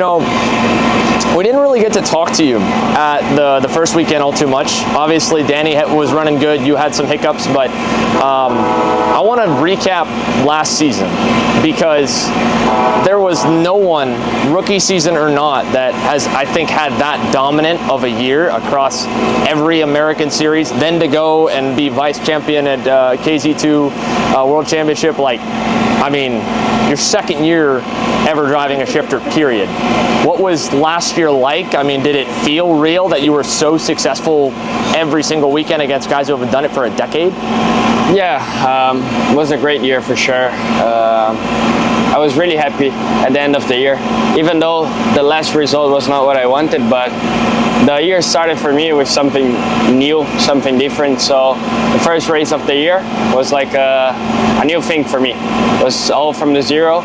know, we didn't really get to talk to you at the first weekend all too much. Obviously, Danny was running good. You had some hiccups, but I want to recap last season because there was no one, rookie season or not, that has, I think, had that dominant of a year across every American series. Then to go and be vice champion at KZ2 World Championship, like, I mean, your second year ever driving a shifter, period. What was last year like? I mean, did it feel real that you were so successful every single weekend against guys who have done it for a decade? Yeah, it was a great year for sure. I was really happy at the end of the year, even though the last result was not what I wanted, but the year started for me with something new, something different. So the first race of the year was like a new thing for me. It was all from the zero.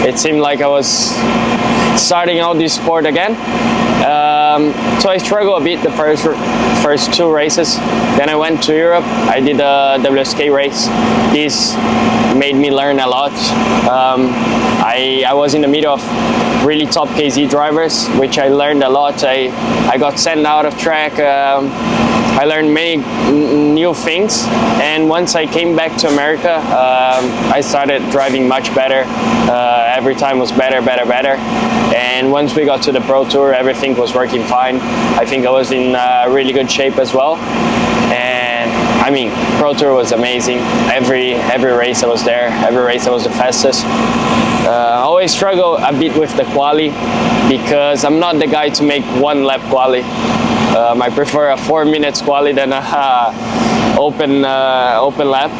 It seemed like I was starting out this sport again. So I struggled a bit the first two races. Then I went to Europe. I did a WSK race. This made me learn a lot. I was in the middle of really top KZ drivers, which I learned a lot. I got sent out of track. I learned many new things, and once I came back to America, I started driving much better. Every time was better. And once we got to the Pro Tour, everything was working fine. I think I was in really good shape as well. And I mean, Pro Tour was amazing. Every race I was there. Every race I was the fastest. I always struggle a bit with the quali because I'm not the guy to make one lap quali. I prefer a 4 minutes quali than a open lap.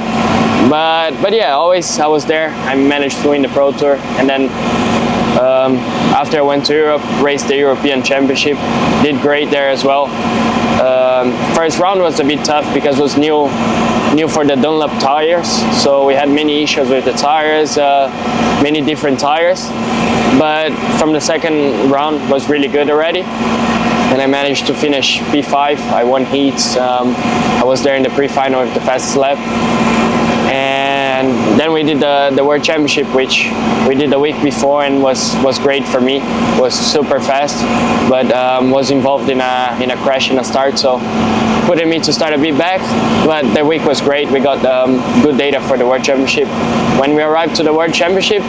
But yeah, always I was there. I managed to win the Pro Tour, and then after I went to Europe, raced the European Championship, did great there as well. First round was a bit tough because it was new for the Dunlop tires, so we had many issues with the tires, many different tires. But from the second round was really good already, and I managed to finish P5. I won heats. I was there in the pre-final with the fastest lap. And then we did the World Championship, which we did the week before, and was great for me. Was super fast, but was involved in a crash in a start, so putting me to start a bit back. But the week was great. We got good data for the World Championship. When we arrived to the World Championship,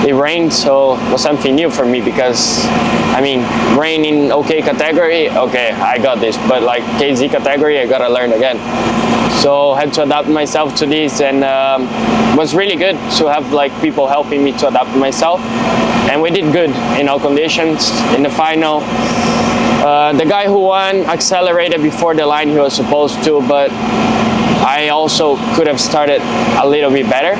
it rained, so it was something new for me because, I mean, rain in OK category, okay, I got this, but like KZ category, I gotta learn again. So I had to adapt myself to this, and it was really good to have like people helping me to adapt myself. And we did good in all conditions. In the final, the guy who won accelerated before the line he was supposed to, but I also could have started a little bit better.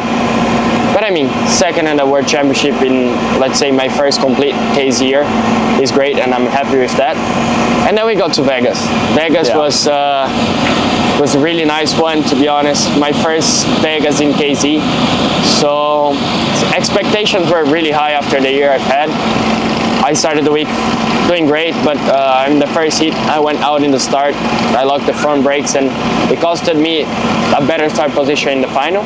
But I mean, second in the World Championship in, let's say, my first complete KZ year is great, and I'm happy with that. And then we got to Vegas. Vegas was a really nice one, to be honest. My first Vegas in KZ. So expectations were really high after the year I've had. I started the week doing great, but in the first heat, I went out in the start. I locked the front brakes, and it costed me a better start position in the final.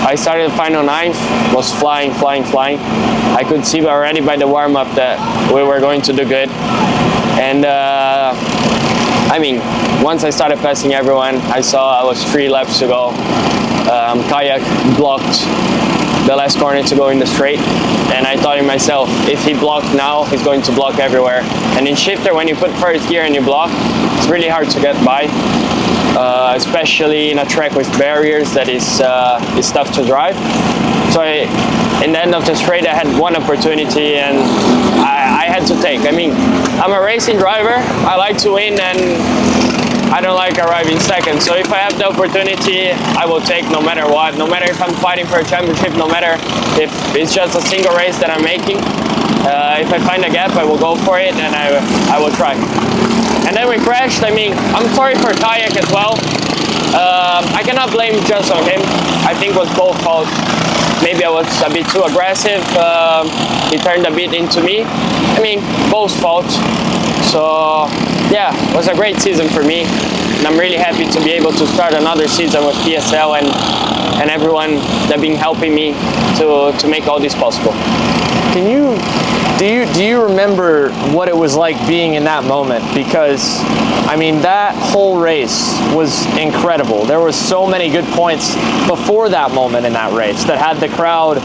I started the final 9th, was flying. I could see already by the warm-up that we were going to do good. And I mean, once I started passing everyone, I saw I was 3 laps to go. Kayak blocked the last corner to go in the straight, and I thought to myself, if he blocked now, he's going to block everywhere. And in shifter, when you put first gear and you block, it's really hard to get by, especially in a track with barriers that is tough to drive. So in the end of the straight, I had one opportunity, and I had to take. I mean, I'm a racing driver. I like to win, and I don't like arriving second. So if I have the opportunity, I will take no matter what. No matter if I'm fighting for a championship, no matter if it's just a single race that I'm making. If I find a gap, I will go for it, and I will try. And then we crashed. I mean, I'm sorry for Kayak as well. I cannot blame just on him. I think it was both faults. Maybe I was a bit too aggressive. He turned a bit into me. I mean, both faults. So yeah, it was a great season for me, and I'm really happy to be able to start another season with PSL and everyone that been helping me to make all this possible. Can you Do you remember what it was like being in that moment? Because, I mean, that whole race was incredible. There was so many good points before that moment in that race that had the crowd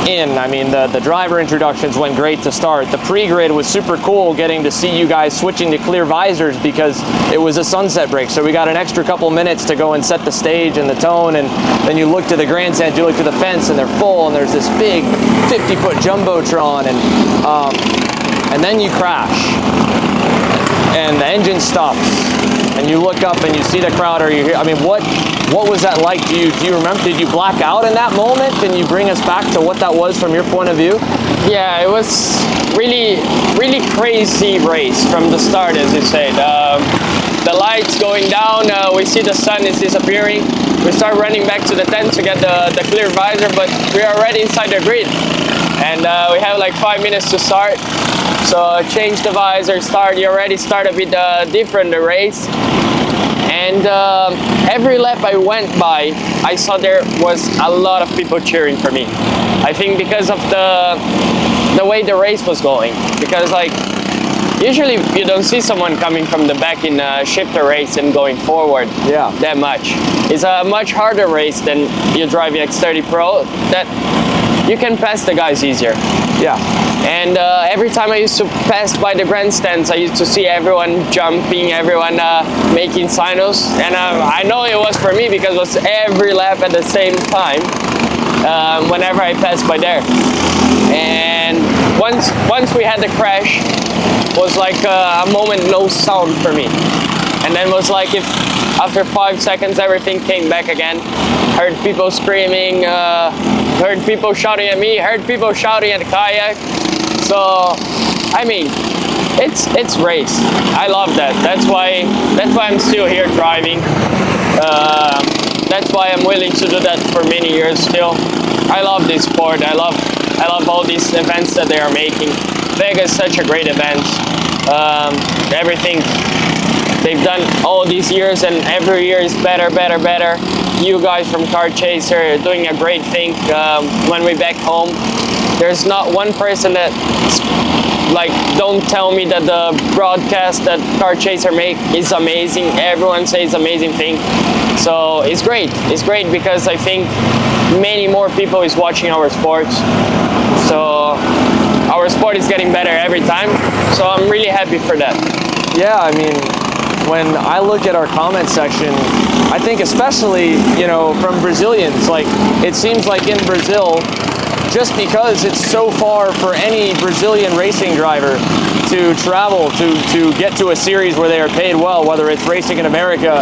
in. I mean, the driver introductions went great to start. The pre-grid was super cool, getting to see you guys switching to clear visors because it was a sunset break. So we got an extra couple minutes to go and set the stage and the tone, and then you look to the grandstand, you look to the fence, and they're full, and there's this big 50-foot jumbotron, and then you crash, and the engine stops, and you look up and you see the crowd, or you hear, I mean, what was that like? Do you remember, did you black out in that moment? Can you bring us back to what that was from your point of view? Yeah, it was really crazy race from the start, as you said. The lights going down, we see the sun is disappearing. We start running back to the tent to get the clear visor, but we're already inside the grid. And we have like 5 minutes to start. So change the visor, start, you already start a bit different, the race. And every lap I went by, I saw there was a lot of people cheering for me. I think because of the way the race was going. Because like, usually you don't see someone coming from the back in a shifter race and going forward that much. It's a much harder race than you driving X30 Pro, that you can pass the guys easier. Yeah. And every time I used to pass by the grandstands, I used to see everyone jumping, everyone making signals. And I know it was for me because it was every lap at the same time whenever I passed by there. And once we had the crash, was like a moment no sound for me. And then was like if after 5 seconds everything came back again. Heard people screaming, heard people shouting at me, heard people shouting at the kayak. So, I mean, it's race. I love that. That's why I'm still here driving. That's why I'm willing to do that for many years still. I love this sport. I love all these events that they are making. Vegas is such a great event. Everything they've done all these years, and every year is better. You guys from Kart Chaser are doing a great thing. When we're back home, there's not one person that like don't tell me that the broadcast that Kart Chaser make is amazing. Everyone says amazing thing. So it's great. It's great because I think many more people is watching our sports. So our sport is getting better every time. So I'm really happy for that. Yeah, I mean, when I look at our comment section, I think especially, you know, from Brazilians, like it seems like in Brazil, just because it's so far for any Brazilian racing driver to travel to get to a series where they are paid well, whether it's racing in America,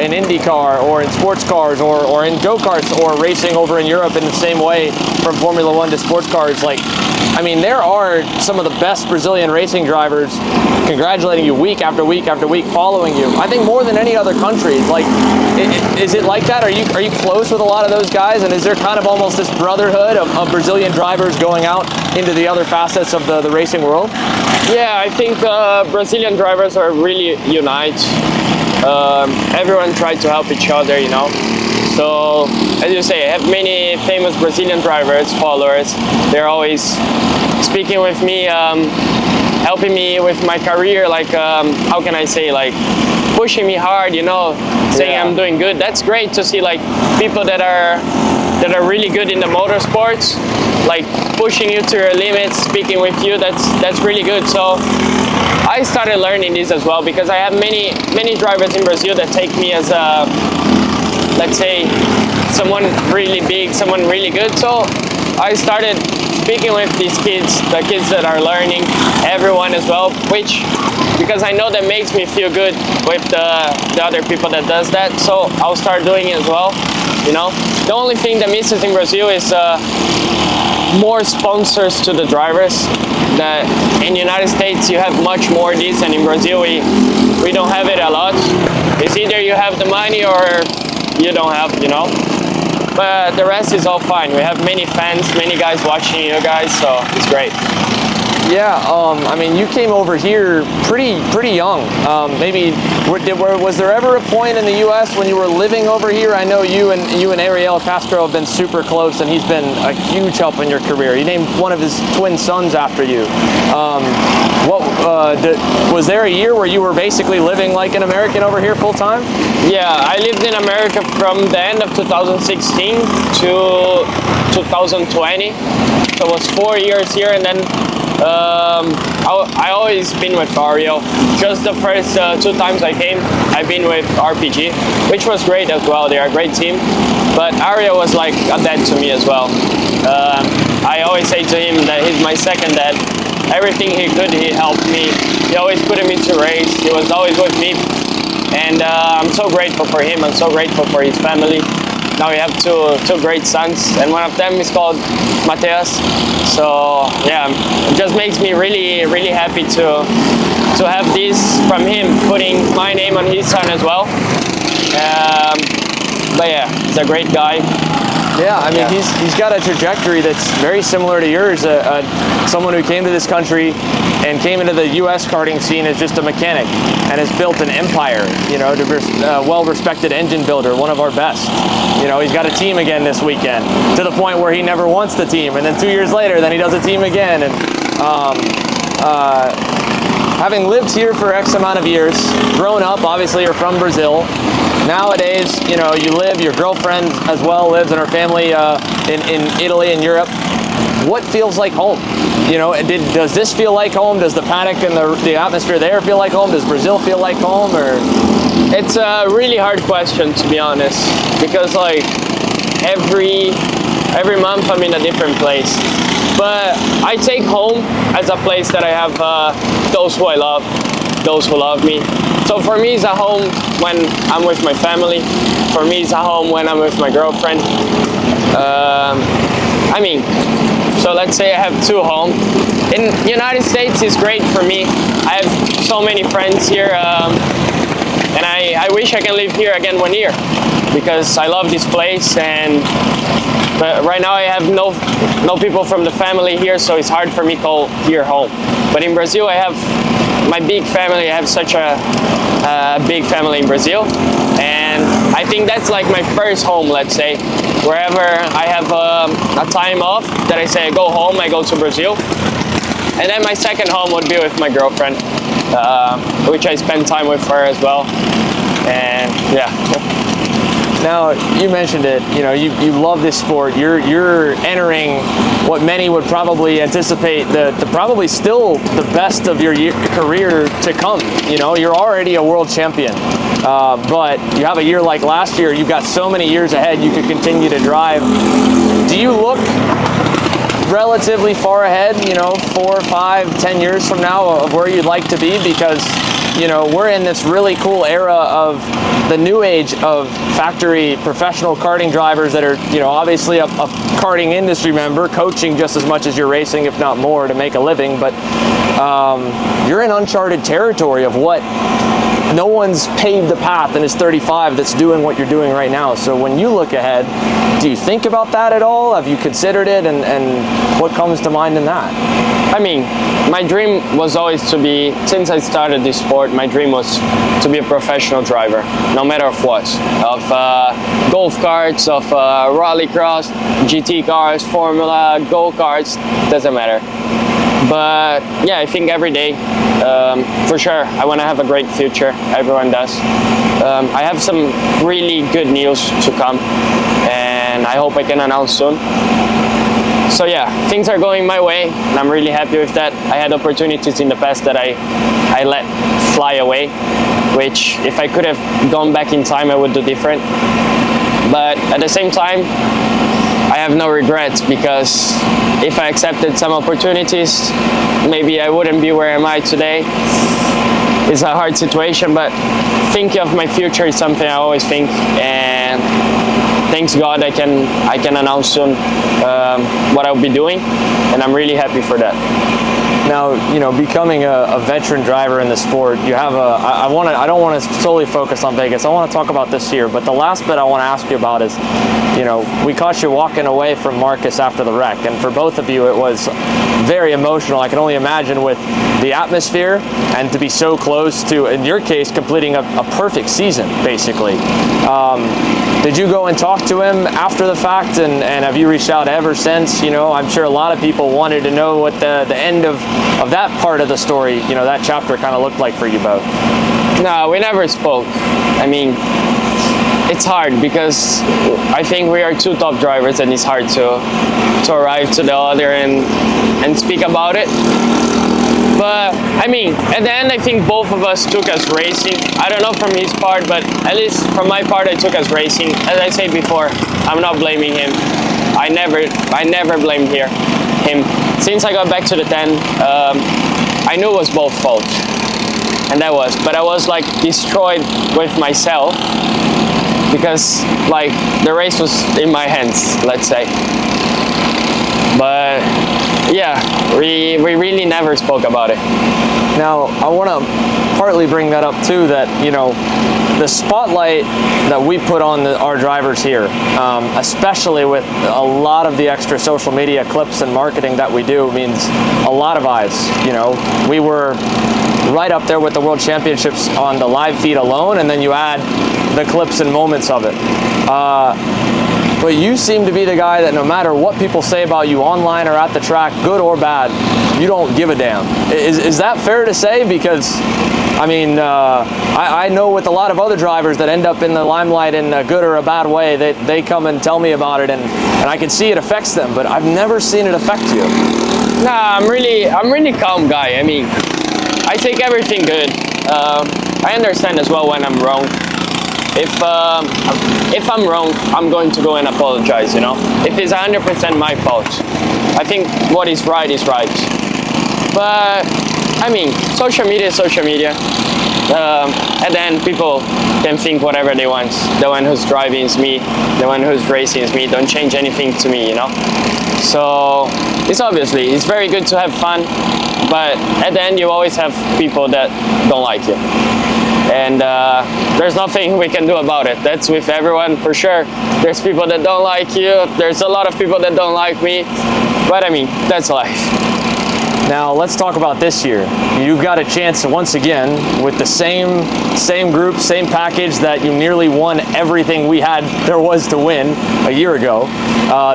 in IndyCar, or in sports cars, or in go-karts, or racing over in Europe in the same way from Formula One to sports cars. Like, I mean, there are some of the best Brazilian racing drivers congratulating you week after week after week, following you. I think more than any other country. Like, is it like that? Are you close with a lot of those guys? And is there kind of almost this brotherhood of Brazilian drivers going out into the other facets of the racing world? Yeah, I think Brazilian drivers are really unite. Everyone tried to help each other, you know. So, as you say, I have many famous Brazilian drivers, followers. They're always speaking with me, helping me with my career, like, how can I say, like, pushing me hard, you know, saying I'm doing good. That's great to see, like, people that are really good in the motorsports, like, pushing you to your limits, speaking with you. That's really good. So I started learning this as well, because I have many drivers in Brazil that take me as a, let's say, someone really big, someone really good. So I started speaking with these kids, the kids that are learning, everyone as well, which, because I know that makes me feel good with the other people that does that. So I'll start doing it as well, you know. The only thing that misses in Brazil is more sponsors to the drivers. That in the United States you have much more of this, and in Brazil we don't have it a lot. It's either you have the money or you don't have, you know. But the rest is all fine. We have many fans, many guys watching you guys, so it's great. Yeah, I mean, you came over here pretty young. Was there ever a point in the U.S. when you were living over here? I know you and Ariel Castro have been super close, and he's been a huge help in your career. He named one of his twin sons after you. Was there a year where you were basically living like an American over here full time? Yeah, I lived in America from the end of 2016 to 2020. So it was 4 years here, and then I always been with Ariel. Just the first 2 times I came, I've been with RPG, which was great as well. They are a great team. But Ariel was like a dad to me as well. I always say to him that he's my second dad. Everything he could, he helped me. He always put me to race. He was always with me. And I'm so grateful for him. I'm so grateful for his family. Now we have two great sons, and one of them is called Matheus. So yeah, it just makes me really happy to have this from him, putting my name on his son as well. But yeah, he's a great guy. Yeah, I mean, he's got a trajectory that's very similar to yours. Someone who came to this country and came into the U.S. karting scene as just a mechanic and has built an empire, you know, a well-respected engine builder, one of our best. You know, he's got a team again this weekend, to the point where he never wants the team, and then 2 years later, then he does a team again. And having lived here for X amount of years, grown up, obviously you're from Brazil. Nowadays, you know, your girlfriend as well lives, and her family in Italy and Europe. What feels like home? You know, does this feel like home? Does the paddock and the atmosphere there feel like home? Does Brazil feel like home? Or it's a really hard question, to be honest, because like every month I'm in a different place. But I take home as a place that I have those who I love, those who love me. So for me, it's a home when I'm with my family. For me, it's a home when I'm with my girlfriend. So let's say I have 2 homes. In the United States, it's great for me. I have so many friends here, and I wish I can live here again 1 year, because I love this place. But right now I have no people from the family here, so it's hard for me to call here home. But in Brazil, I have my big family. I have such a big family in Brazil, and I think that's like my first home, let's say. Wherever I have a time off that I say I go home, I go to Brazil. And then my second home would be with my girlfriend, which I spend time with her as well. And yeah. Now, you mentioned it, you know, you love this sport. You're entering what many would probably anticipate the probably still the best of your career to come. You know, you're already a world champion, but you have a year like last year. You've got so many years ahead you could continue to drive. Do you look relatively far ahead, you know, 4, 5, 10 years from now of where you'd like to be? Because, you know, we're in this really cool era of the new age of factory professional karting drivers that are, you know, obviously a karting industry member, coaching just as much as you're racing, if not more, to make a living. But you're in uncharted territory of what no one's paved the path and is 35 that's doing what you're doing right now. So when you look ahead, do you think about that at all? Have you considered it, and what comes to mind in that? I mean, my dream was always to be, since I started this sport, my dream was to be a professional driver, no matter of what, of golf carts, of rallycross, GT cars, Formula, go-karts, doesn't matter. But yeah, I think every day, for sure, I want to have a great future. Everyone does. I have some really good news to come, and I hope I can announce soon. So yeah, things are going my way, and I'm really happy with that. I had opportunities in the past that I let fly away, which if I could have gone back in time, I would do different. But at the same time, I have no regrets, because if I accepted some opportunities, maybe I wouldn't be where am I today. It's a hard situation, but thinking of my future is something I always think, and thanks God I can announce soon what I'll be doing, and I'm really happy for that. Now, you know, becoming a veteran driver in the sport, you have I don't want to solely focus on Vegas. I want to talk about this year, but the last bit I want to ask you about is, you know, we caught you walking away from Marcus after the wreck, and for both of you, it was very emotional. I can only imagine with the atmosphere and to be so close to, in your case, completing a perfect season, basically. Did you go and talk to him after the fact, and have you reached out ever since? You know, I'm sure a lot of people wanted to know what the end of that part of the story, you know, that chapter kind of looked like for you both. No, we never spoke. I mean, it's hard because I think we are two top drivers, and it's hard to arrive to the other and speak about it. But I mean, at the end, I think both of us took us racing. I don't know from his part, but at least from my part, I took us racing. As I said before, I'm not blaming him. I never blamed him. Since I got back to the 10, I knew it was both faults, and that was. But I was like destroyed with myself because like the race was in my hands, let's say. But yeah, we really never spoke about it. Now, I want to partly bring that up too, that, you know, the spotlight that we put on our drivers here, especially with a lot of the extra social media clips and marketing that we do, means a lot of eyes. You know, we were right up there with the World Championships on the live feed alone, and then you add the clips and moments of it. But you seem to be the guy that no matter what people say about you online or at the track, good or bad, you don't give a damn. Is that fair to say? Because, I mean, I know with a lot of other drivers that end up in the limelight in a good or a bad way, they come and tell me about it, and I can see it affects them, but I've never seen it affect you. Nah, I'm really calm guy. I mean, I take everything good. I understand as well when I'm wrong. If I'm wrong, I'm going to go and apologize, you know. If it's 100% my fault, I think what is right is right. But I mean, social media is social media. And then people can think whatever they want. The one who's driving is me. The one who's racing is me. Don't change anything to me, you know. So it's very good to have fun, but at the end you always have people that don't like you. And there's nothing we can do about it. That's with everyone for sure. There's people that don't like you. There's a lot of people that don't like me. But I mean, that's life. Now let's talk about this year. You've got a chance once again with the same group, same package that you nearly won everything there was to win a year ago.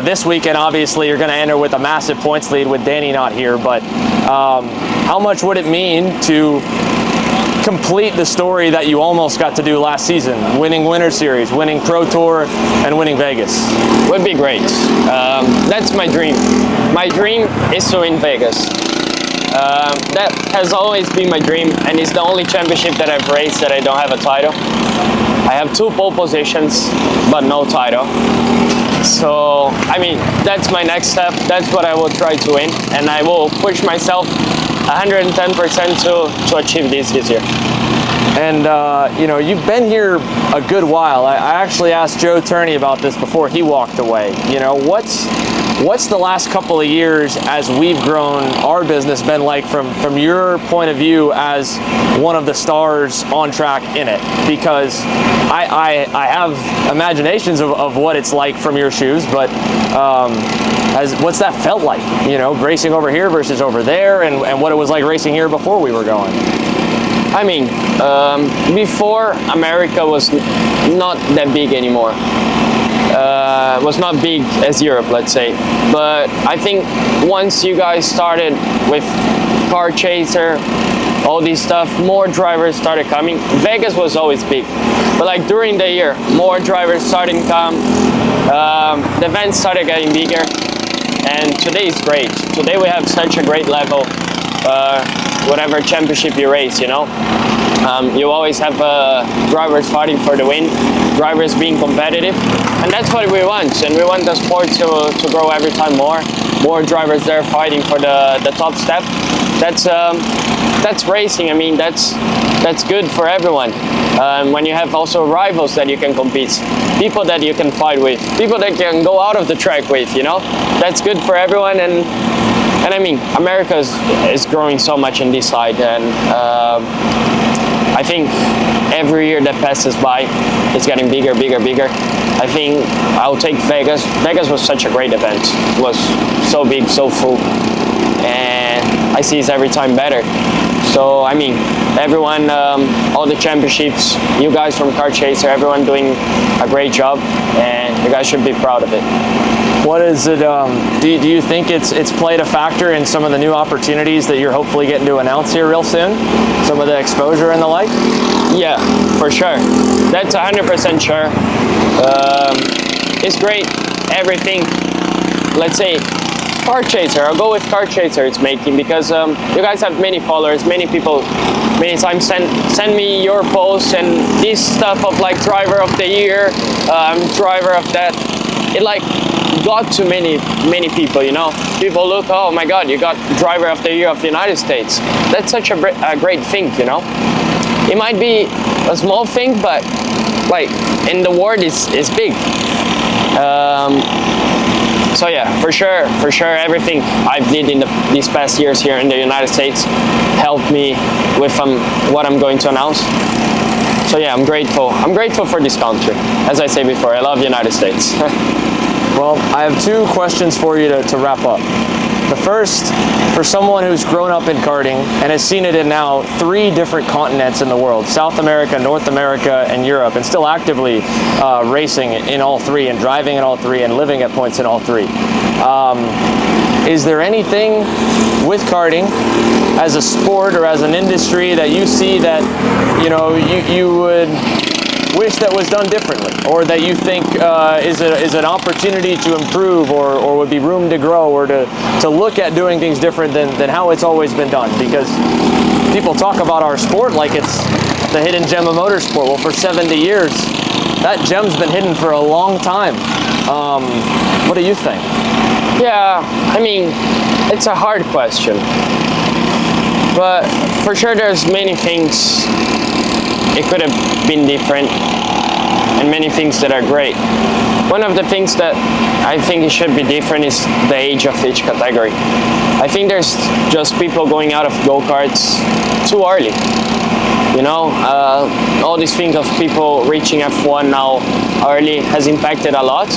This weekend, obviously, you're going to enter with a massive points lead with Danny not here. But how much would it mean to complete the story that you almost got to do last season, winning Winter Series, winning Pro Tour, and winning Vegas? Would be great. That's my dream. My dream is to win Vegas. That has always been my dream, and it's the only championship that I've raced that I don't have a title. I have 2 pole positions, but no title. So, I mean, that's my next step. That's what I will try to win, and I will push myself 110% to achieve this year. And, you know, you've been here a good while. I actually asked Joe Turney about this before he walked away. You know, what's the last couple of years as we've grown our business been like from your point of view as one of the stars on track in it? Because I have imaginations of what it's like from your shoes, but what's that felt like, you know, racing over here versus over there, and what it was like racing here before we were going? I mean, before America was not that big anymore. Was not big as Europe, let's say. But I think once you guys started with Car Chaser, all this stuff, more drivers started coming. Vegas was always big, but like during the year, more drivers started to come. The events started getting bigger, and today is great. Today we have such a great level. Whatever championship you race, you know. You always have drivers fighting for the win, drivers being competitive, and that's what we want. And we want the sport to grow every time more drivers there fighting for the top step. That's racing. I mean, that's good for everyone. When you have also rivals that you can compete, people that you can fight with, people that can go out of the track with, you know, that's good for everyone. And And I mean, America is growing so much in this side, and I think every year that passes by, it's getting bigger, bigger, bigger. I think I'll take Vegas. Vegas was such a great event. It was so big, so full, and I see it's every time better. So I mean, everyone, all the championships, you guys from Kart Chaser, everyone doing a great job, and you guys should be proud of it. What is it? Do you think it's played a factor in some of the new opportunities that you're hopefully getting to announce here real soon? Some of the exposure and the like? Yeah, for sure. That's 100% sure. It's great. Everything. Let's say Kart Chaser. I'll go with Kart Chaser. It's making, because you guys have many followers, many people, many times send me your posts and this stuff of like driver of the year, driver of that. It like got to many people, you know. People look, oh my God, you got driver of the year of the United States. That's such a great thing, you know. It might be a small thing, but like in the world it's big. So yeah, for sure, everything I've did in these past years here in the United States helped me with what I'm going to announce. So yeah, I'm grateful. I'm grateful for this country. As I say before, I love the United States. Well, I have two questions for you to wrap up. The first, for someone who's grown up in karting and has seen it in now 3 different continents in the world, South America, North America, and Europe, and still actively racing in all 3 and driving in all 3 and living at points in all 3. Is there anything with karting as a sport or as an industry that you see that, you know, you would wish that was done differently, or that you think is an opportunity to improve, or would be room to grow, or to look at doing things different than how it's always been done? Because people talk about our sport like it's the hidden gem of motorsport. Well, for 70 years, that gem's been hidden for a long time. What do you think? Yeah, I mean, it's a hard question, but for sure there's many things it could have been different, and many things that are great. One of the things that I think it should be different is the age of each category. I think there's just people going out of go-karts too early. You know, all these things of people reaching F1 now early has impacted a lot.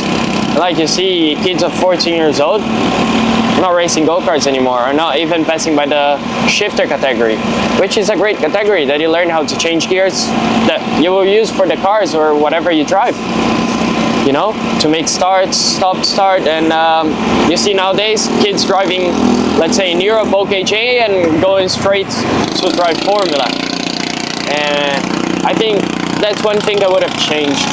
Like you see, kids of 14 years old not racing go-karts anymore, or not even passing by the shifter category, which is a great category that you learn how to change gears that you will use for the cars or whatever you drive, you know, to make starts, start, and you see nowadays kids driving, let's say in Europe, OKJ, and going straight to drive Formula. And I think that's one thing that would have changed.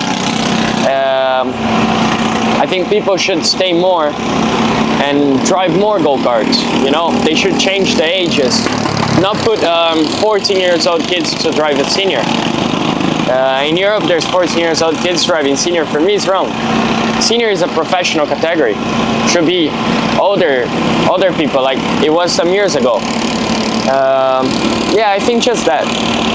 I think people should stay more and drive more go-karts, you know. They should change the ages, not put 14 years old kids to drive a senior. In Europe, there's 14 years old kids driving senior. For me, it's wrong. Senior is a professional category. Should be older people, like it was some years ago. Yeah, I think just that.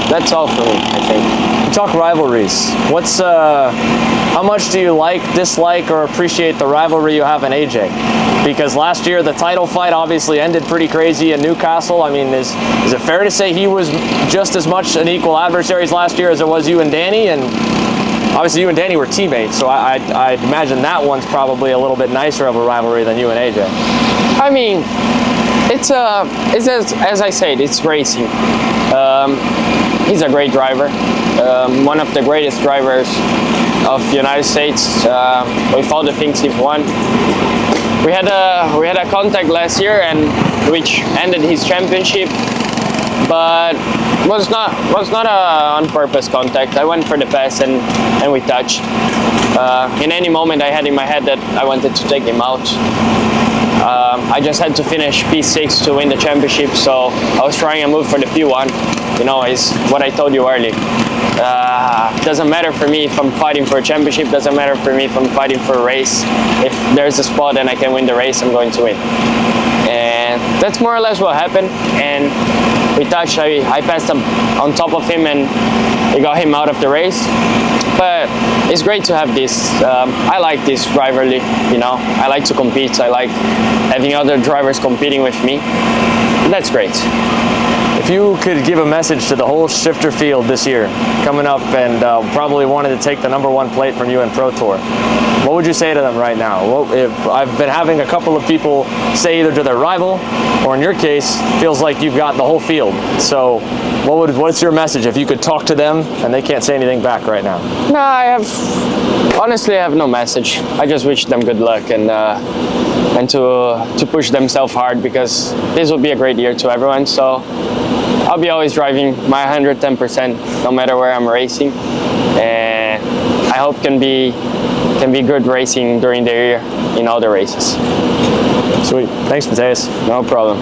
That's all for me, I think. You talk rivalries. What's how much do you like, dislike, or appreciate the rivalry you have in AJ? Because last year the title fight obviously ended pretty crazy in Newcastle. I mean, is it fair to say he was just as much an equal adversaries last year as it was you and Danny? And obviously you and Danny were teammates, so I'd imagine that one's probably a little bit nicer of a rivalry than you and AJ. I mean, it's as I said, it's racing. He's a great driver, one of the greatest drivers of the United States. With all the things he's won, we had a contact last year, and which ended his championship, but was not a on purpose contact. I went for the pass and we touched. In any moment, I had in my head that I wanted to take him out. I just had to finish P6 to win the championship, so I was trying a move for the P1. You know, is what I told you earlier. Doesn't matter for me if I'm fighting for a championship, doesn't matter for me if I'm fighting for a race. If there's a spot and I can win the race, I'm going to win. And that's more or less what happened. And we touched. I passed him on top of him, and it got him out of the race. But it's great to have this. I like this rivalry, you know. I like to compete. I like having other drivers competing with me. That's great. If you could give a message to the whole shifter field this year, coming up and probably wanted to take the #1 plate from you in Pro Tour, what would you say to them right now? Well, if I've been having a couple of people say either to their rival, or in your case, feels like you've got the whole field. So what's your message if you could talk to them and they can't say anything back right now? No, honestly, I have no message. I just wish them good luck and to push themselves hard, because this will be a great year to everyone. So I'll be always driving my 110% no matter where I'm racing, and I hope can be good racing during the year in all the races. Sweet. Thanks, Matheus. No problem.